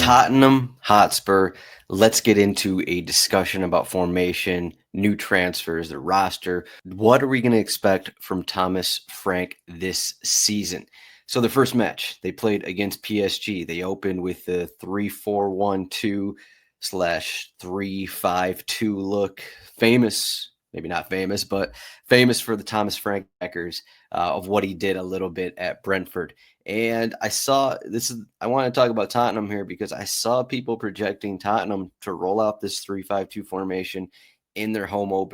Tottenham Hotspur. Let's get into a discussion about formation, new transfers, the roster. What are we going to expect from Thomas Frank this season? So the first match they played against PSG, they opened with the 3-4-1-2 slash 3-5-2 look. Famous, maybe not famous, but famous for the Thomas Frank backers of what he did a little bit at Brentford. And I want to talk about Tottenham here because I saw people projecting Tottenham to roll out this 3-5-2 formation in their home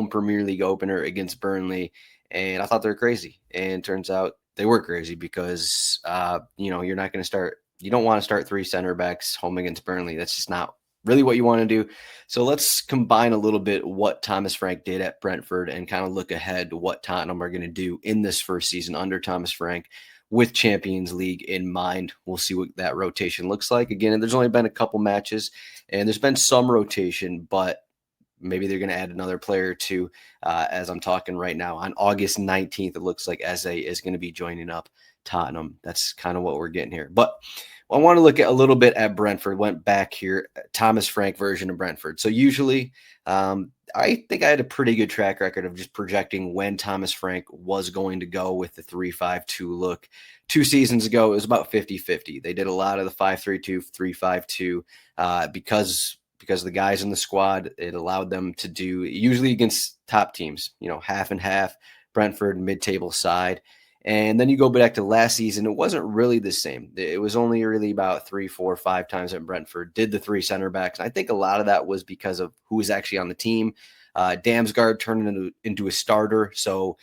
Premier League opener against Burnley. And I thought they were crazy. And turns out they were crazy because, you're not going to you don't want to start three center backs home against Burnley. That's just not really what you want to do. So let's combine a little bit what Thomas Frank did at Brentford and kind of look ahead to what Tottenham are going to do in this first season under Thomas Frank with Champions League in mind. We'll see what that rotation looks like. Again, there's only been a couple matches and there's been some rotation, but maybe they're going to add another player or two as I'm talking right now. On August 19th, it looks like Eze is going to be joining up Tottenham. That's kind of what we're getting here. But I want to look at a little bit at Brentford. Went back here, Thomas Frank version of Brentford. So usually I think I had a pretty good track record of just projecting when Thomas Frank was going to go with the 3-5-2 look. 2 seasons ago, it was about 50-50. They did a lot of the 5-3-2, 3-5-2 because the guys in the squad, it allowed them to do usually against top teams, half and half, Brentford, mid-table side. And then you go back to last season, it wasn't really the same. It was only really about 3, 4, 5 times that Brentford did the 3 center backs. And I think a lot of that was because of who was actually on the team. Damsgaard turned into a starter, so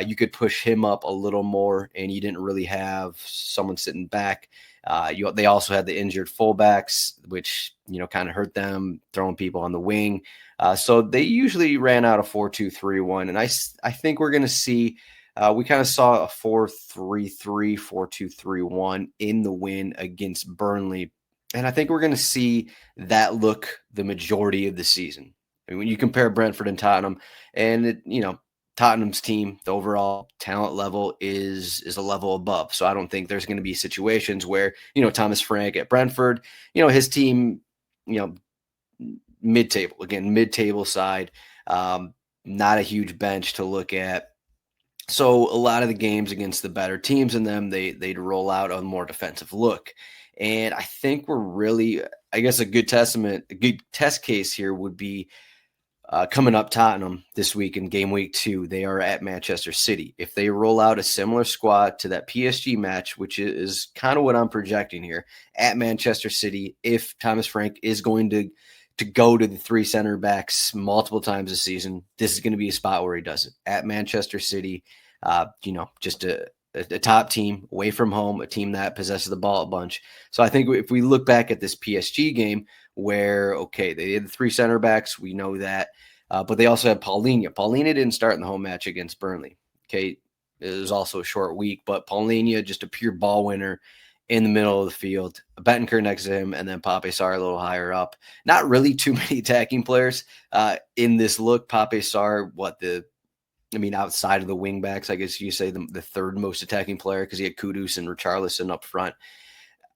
you could push him up a little more, and you didn't really have someone sitting back. They also had the injured fullbacks, which kind of hurt them, throwing people on the wing. So they usually ran out of 4-2-3-1, and I think we're going to see. We kind of saw a 4-3-3, 4-2-3-1 in the win against Burnley. And I think we're going to see that look the majority of the season. I mean, when you compare Brentford and Tottenham, and Tottenham's team, the overall talent level is a level above. So I don't think there's going to be situations where, Thomas Frank at Brentford, his team, mid-table side, not a huge bench to look at. So a lot of the games against the better teams in them, they'd roll out a more defensive look. And I think we're really, I guess a good test case here would be coming up Tottenham this week in game week 2. They are at Manchester City. If they roll out a similar squad to that PSG match, which is kind of what I'm projecting here, at Manchester City, if Thomas Frank is going to go to the 3 center backs multiple times this season, this is going to be a spot where he does it. At Manchester City, just a top team away from home, a team that possesses the ball a bunch. So I think if we look back at this PSG game where, okay, they had the 3 center backs, we know that, but they also had Paulinho. Paulinho didn't start in the home match against Burnley. Okay, it was also a short week, but Paulinho, just a pure ball winner in the middle of the field, Bentancur next to him, and then Pape Sarr a little higher up. Not really too many attacking players in this look. Pape Sarr, outside of the wing backs, I guess you say the third most attacking player because he had Kudus and Richarlison up front.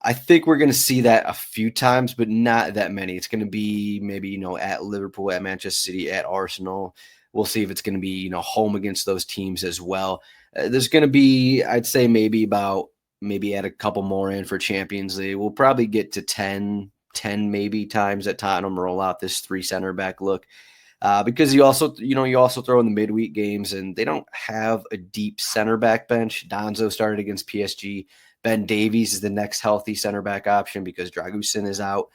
I think we're going to see that a few times, but not that many. It's going to be maybe, at Liverpool, at Manchester City, at Arsenal. We'll see if it's going to be, home against those teams as well. There's going to be, I'd say maybe add a couple more in for Champions League. We'll probably get to 10 maybe times that Tottenham roll out this 3 center back look. Because you also throw in the midweek games and they don't have a deep center back bench. Donzo started against PSG. Ben Davies is the next healthy center back option because Dragusin is out.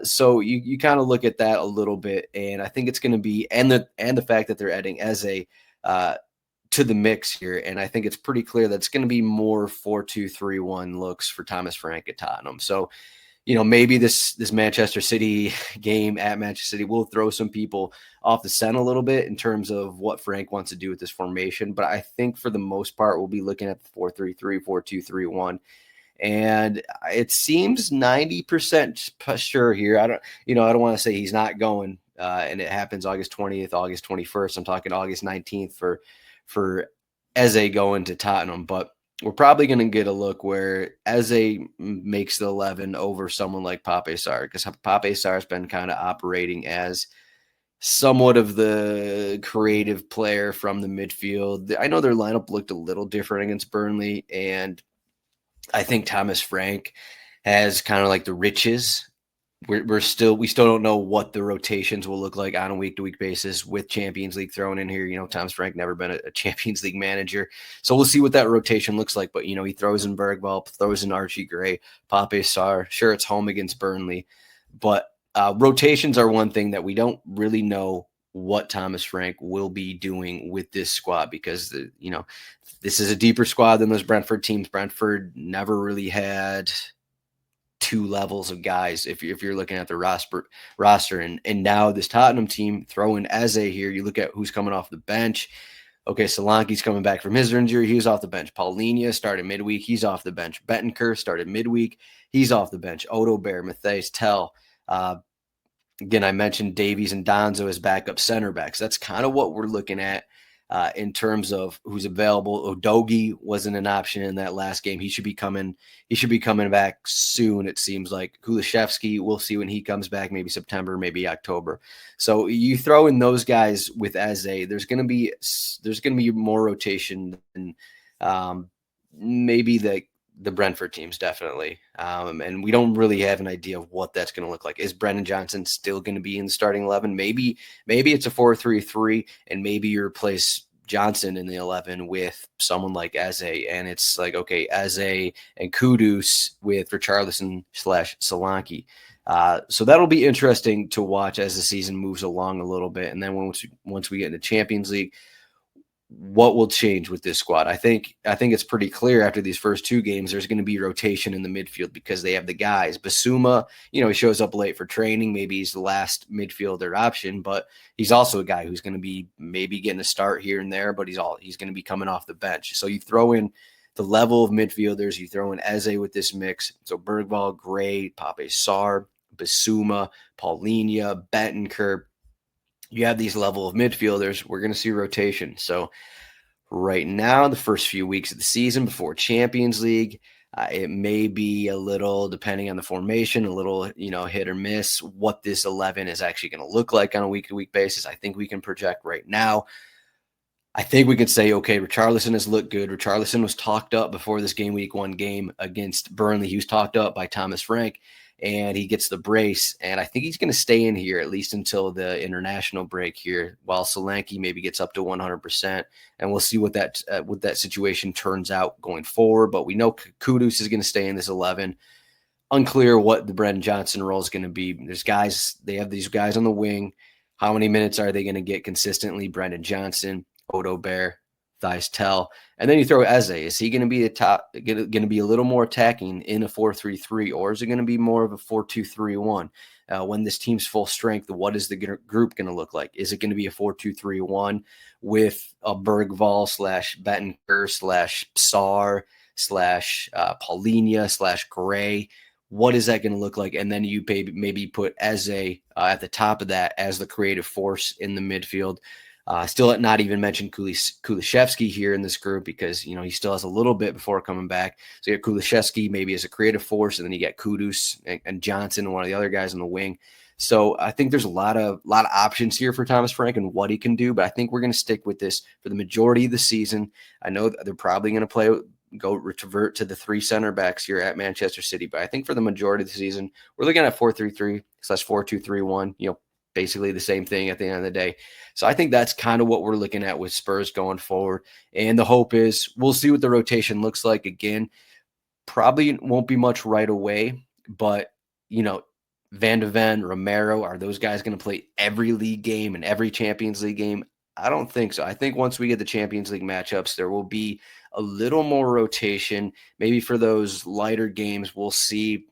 So you kind of look at that a little bit, and I think it's going to be and the fact that they're adding Eze to the mix here, and I think it's pretty clear that it's going to be more 4-2-3-1 looks for Thomas Frank at Tottenham. So, maybe this Manchester City game at Manchester City will throw some people off the scent a little bit in terms of what Frank wants to do with this formation. But I think for the most part, we'll be looking at the 4-3-3, 4-2-3-1. And it seems 90% sure here. I don't want to say he's not going, and it happens August 20th, August 21st. I'm talking August 19th for Eze going to Tottenham. But we're probably going to get a look where Eze makes the 11 over someone like Pape Sarr, because Pape Sarr has been kind of operating as somewhat of the creative player from the midfield. I know their lineup looked a little different against Burnley, and I think Thomas Frank has kind of like the riches. We still don't know what the rotations will look like on a week to week basis with Champions League thrown in here. Thomas Frank never been a Champions League manager, so we'll see what that rotation looks like. But he throws in Bergvall, throws in Archie Gray, Pape Sarr. Sure, it's home against Burnley, but rotations are one thing that we don't really know what Thomas Frank will be doing with this squad, because this is a deeper squad than those Brentford teams. Brentford never really had two levels of guys if you're looking at the roster, and now this Tottenham team throwing Eze here. You look at who's coming off the bench. Okay, Solanke's coming back from his injury. He was off the bench. Paulinho started midweek. He's off the bench. Bettenker started midweek. He's off the bench. Odo Bear, Matthias Tell. Again, I mentioned Davies and Donzo as backup center backs. That's kind of what we're looking at in terms of who's available. Udogie wasn't an option in that last game. He should be coming back soon, it seems like. Kulishevsky, we'll see when he comes back, maybe September, maybe October. So you throw in those guys with Eze, there's going to be more rotation than maybe the Brentford teams, definitely. And we don't really have an idea of what that's going to look like. Is Brendan Johnson still going to be in the starting 11? Maybe it's a 4-3-3, and maybe you replace Johnson in the 11 with someone like Eze, and it's like, okay, Eze and Kudus with Richarlison / Solanke. So that'll be interesting to watch as the season moves along a little bit. And then once we get into Champions League, what will change with this squad? I think it's pretty clear after these first two games, there's going to be rotation in the midfield because they have the guys. Basuma, he shows up late for training. Maybe he's the last midfielder option, but he's also a guy who's going to be maybe getting a start here and there, but he's going to be coming off the bench. So you throw in the level of midfielders, you throw in Eze with this mix. So Bergvall, Gray, Pape Sarr, Basuma, Paulinho, Bentancur. You have these level of midfielders. We're going to see rotation. So right now, the first few weeks of the season before Champions League, it may be a little, depending on the formation, a little, hit or miss what this 11 is actually going to look like on a week-to-week basis. I think we can project right now. I think we could say, okay, Richarlison has looked good. Richarlison was talked up before this week 1 game against Burnley. He was talked up by Thomas Frank, and he gets the brace. And I think he's going to stay in here at least until the international break here, while Solanke maybe gets up to 100%. And we'll see what that situation turns out going forward. But we know Kudus is going to stay in this 11. Unclear what the Brendan Johnson role is going to be. They have these guys on the wing. How many minutes are they going to get consistently? Brendan Johnson, Odo Bear, Thies Tell, and then you throw Eze. Is he going to be going to be a little more attacking in a 4-3-3, or is it going to be more of a 4-2-3-1? When this team's full strength, what is the group going to look like? Is it going to be a 4-2-3-1 with a Bergvall / Bettenker / Sarr / Paulinho / Gray? What is that going to look like? And then you maybe put Eze at the top of that as the creative force in the midfield. Still not even mentioned Kulishevsky here in this group because, he still has a little bit before coming back. So you got Kulishevsky maybe as a creative force, and then you got Kudus and Johnson and one of the other guys on the wing. So I think there's a lot of options here for Thomas Frank and what he can do, but I think we're going to stick with this for the majority of the season. I know they're probably going to revert to the 3 center backs here at Manchester City, but I think for the majority of the season, we're looking at 4-3-3 / 4-2-3-1, basically the same thing at the end of the day. So I think that's kind of what we're looking at with Spurs going forward. And the hope is we'll see what the rotation looks like. Again, probably won't be much right away, but, Van de Ven, Romero, are those guys going to play every league game and every Champions League game? I don't think so. I think once we get the Champions League matchups, there will be a little more rotation. Maybe for those lighter games, we'll see,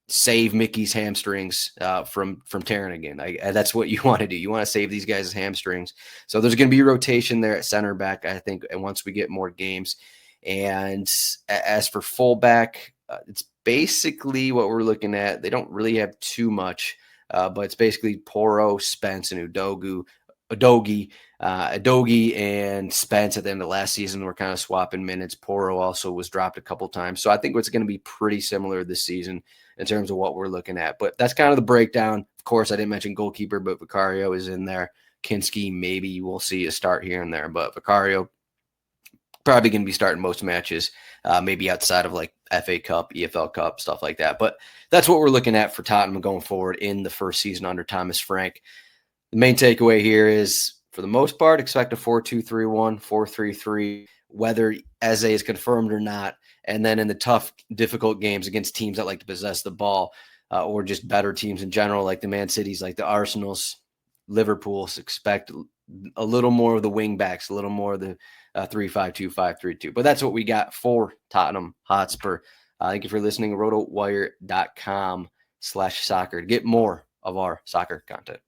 save Mickey's hamstrings from tearing again. That's what you want to do. You want to save these guys' hamstrings. So there's going to be rotation there at center back, I think, and once we get more games. And as for fullback, it's basically what we're looking at. They don't really have too much, but it's basically Porro, Spence, and Adogi and Spence at the end of last season were kind of swapping minutes. Poro also was dropped a couple times. So I think it's going to be pretty similar this season in terms of what we're looking at. But that's kind of the breakdown. Of course, I didn't mention goalkeeper, but Vicario is in there. Kinski, maybe we'll see a start here and there. But Vicario probably going to be starting most matches, maybe outside of like FA Cup, EFL Cup, stuff like that. But that's what we're looking at for Tottenham going forward in the first season under Thomas Frank. The main takeaway here is, for the most part, expect a 4-2-3-1, 4-3-3, whether Eze is confirmed or not. And then in the tough, difficult games against teams that like to possess the ball, or just better teams in general, like the Man Cities, like the Arsenals, Liverpool's, expect a little more of the wing backs, a little more of the 3-5-2, 5-3-2. But that's what we got for Tottenham Hotspur. Thank you for listening. rotowire.com/soccer to get more of our soccer content.